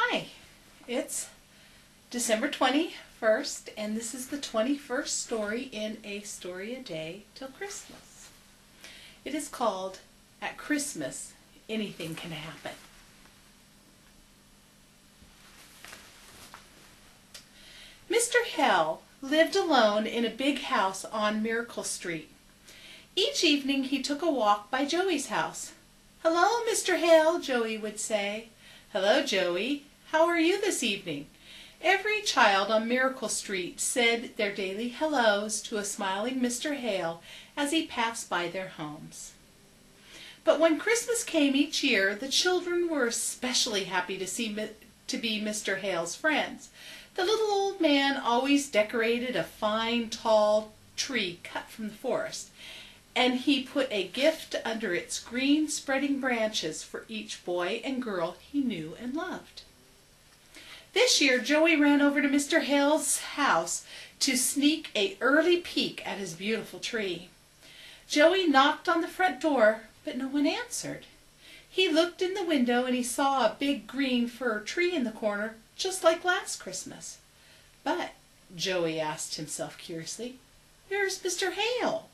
Hi, it's December 21st, and this is the 21st story in A Story a Day Till Christmas. It is called At Christmas, Anything Can Happen. Mr. Hell lived alone in a big house on Miracle Street. Each evening he took a walk by Joey's house. "Hello, Mr. Hale," Joey would say. "Hello, Joey. How are you this evening?" Every child on Miracle Street said their daily hellos to a smiling Mr. Hale as he passed by their homes. But when Christmas came each year, the children were especially happy to be Mr. Hale's friends. The little old man always decorated a fine, tall tree cut from the forest, and he put a gift under its green spreading branches for each boy and girl he knew and loved. This year Joey ran over to Mr. Hale's house to sneak an early peek at his beautiful tree. Joey knocked on the front door, but no one answered. He looked in the window and he saw a big green fir tree in the corner, just like last Christmas. But, Joey asked himself curiously, where's Mr. Hale?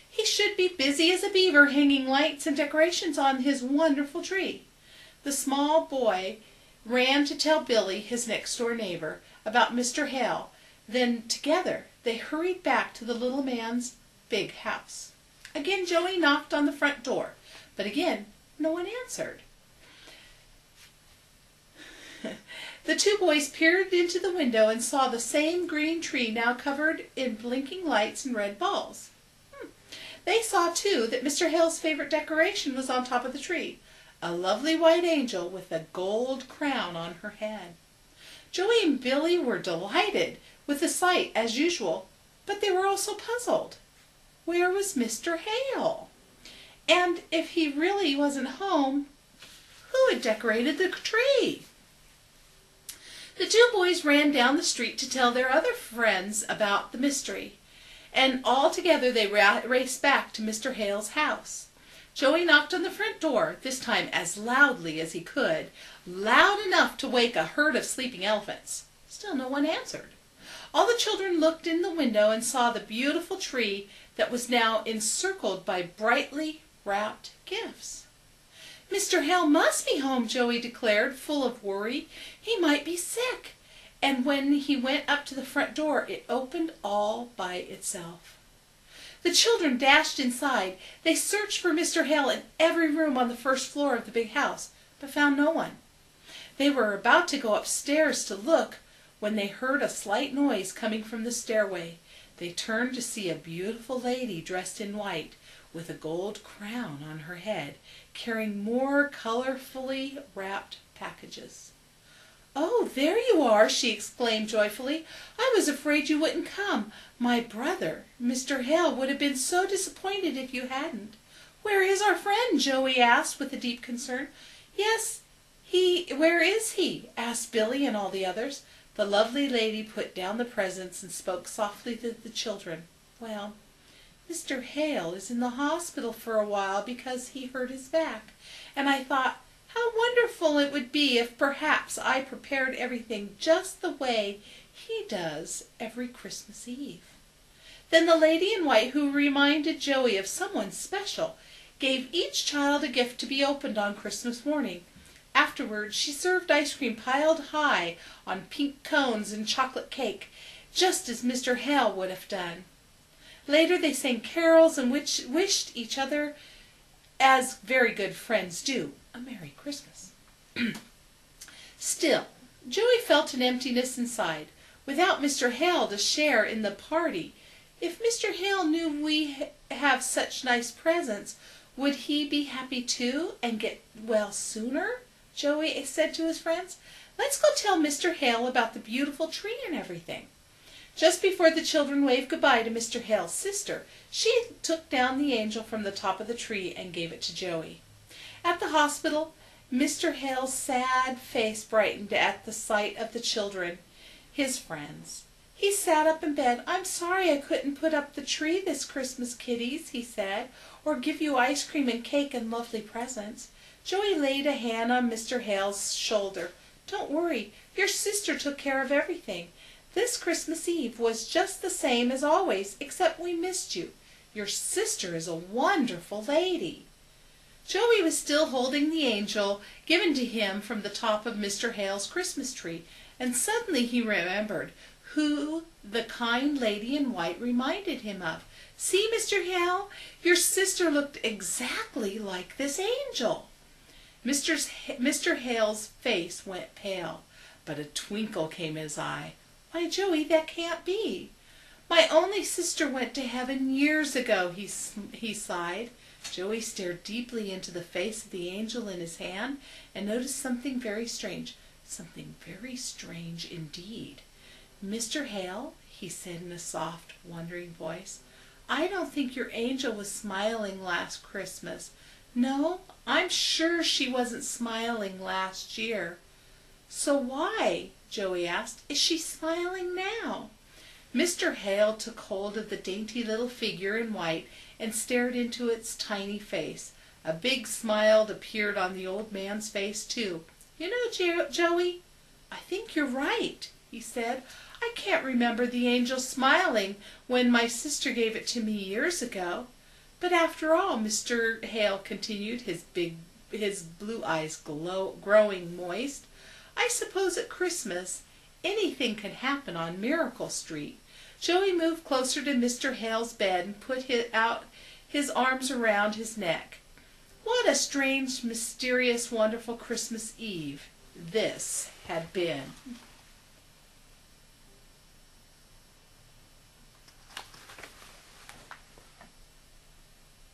He should be busy as a beaver hanging lights and decorations on his wonderful tree. The small boy ran to tell Billy, his next-door neighbor, about Mr. Hale. Then together they hurried back to the little man's big house. Again Joey knocked on the front door, but again no one answered. The two boys peered into the window and saw the same green tree now covered in blinking lights and red balls. They saw, too, that Mr. Hale's favorite decoration was on top of the tree, a lovely white angel with a gold crown on her head. Joey and Billy were delighted with the sight as usual, but they were also puzzled. Where was Mr. Hale? And if he really wasn't home, who had decorated the tree? The two boys ran down the street to tell their other friends about the mystery, and all together they raced back to Mr. Hale's house. Joey knocked on the front door, this time as loudly as he could, loud enough to wake a herd of sleeping elephants. Still no one answered. All the children looked in the window and saw the beautiful tree that was now encircled by brightly wrapped gifts. "Mr. Hale must be home," Joey declared, full of worry. "He might be sick." And when he went up to the front door, it opened all by itself. The children dashed inside. They searched for Mr. Hale in every room on the first floor of the big house, but found no one. They were about to go upstairs to look when they heard a slight noise coming from the stairway. They turned to see a beautiful lady dressed in white, with a gold crown on her head, carrying more colorfully wrapped packages. "Oh, there you are!" she exclaimed joyfully. "I was afraid you wouldn't come. My brother, Mr. Hale, would have been so disappointed if you hadn't." "Where is our friend?" Joey asked with a deep concern. "Yes, where is he?" asked Billy and all the others. The lovely lady put down the presents and spoke softly to the children. "Well, Mr. Hale is in the hospital for a while because he hurt his back, and I thought how wonderful it would be if perhaps I prepared everything just the way he does every Christmas Eve." Then the lady in white, who reminded Joey of someone special, gave each child a gift to be opened on Christmas morning. Afterwards she served ice cream piled high on pink cones and chocolate cake, just as Mr. Hale would have done. Later they sang carols and wished each other, as very good friends do, a Merry Christmas. Still, Joey felt an emptiness inside, without Mr. Hale to share in the party. If Mr. Hale knew we have such nice presents, would he be happy too and get well sooner? Joey said to his friends. "Let's go tell Mr. Hale about the beautiful tree and everything." Just before the children waved goodbye to Mr. Hale's sister, she took down the angel from the top of the tree and gave it to Joey. At the hospital, Mr. Hale's sad face brightened at the sight of the children, his friends. He sat up in bed. "I'm sorry I couldn't put up the tree this Christmas, kiddies," he said, "or give you ice cream and cake and lovely presents." Joey laid a hand on Mr. Hale's shoulder. Don't worry, your sister took care of everything. This Christmas Eve was just the same as always, except we missed you. Your sister is a wonderful lady." Joey was still holding the angel given to him from the top of Mr. Hale's Christmas tree, and suddenly he remembered who the kind lady in white reminded him of. "See, Mr. Hale, your sister looked exactly like this angel." Mr. Hale's face went pale, but a twinkle came in his eye. "Why, Joey, that can't be. My only sister went to heaven years ago," he sighed. Joey stared deeply into the face of the angel in his hand and noticed something very strange indeed. "Mr. Hale," he said in a soft, wondering voice, "I don't think your angel was smiling last Christmas. No, I'm sure she wasn't smiling last year." "So why," Joey asked, "is she smiling now?" Mr. Hale took hold of the dainty little figure in white and stared into its tiny face. A big smile appeared on the old man's face, too. "You know, Joey, I think you're right," he said. "I can't remember the angel smiling when my sister gave it to me years ago. But after all," Mr. Hale continued, his blue eyes growing moist, "I suppose at Christmas anything can happen on Miracle Street." Joey moved closer to Mr. Hale's bed and put out his arms around his neck. What a strange, mysterious, wonderful Christmas Eve this had been.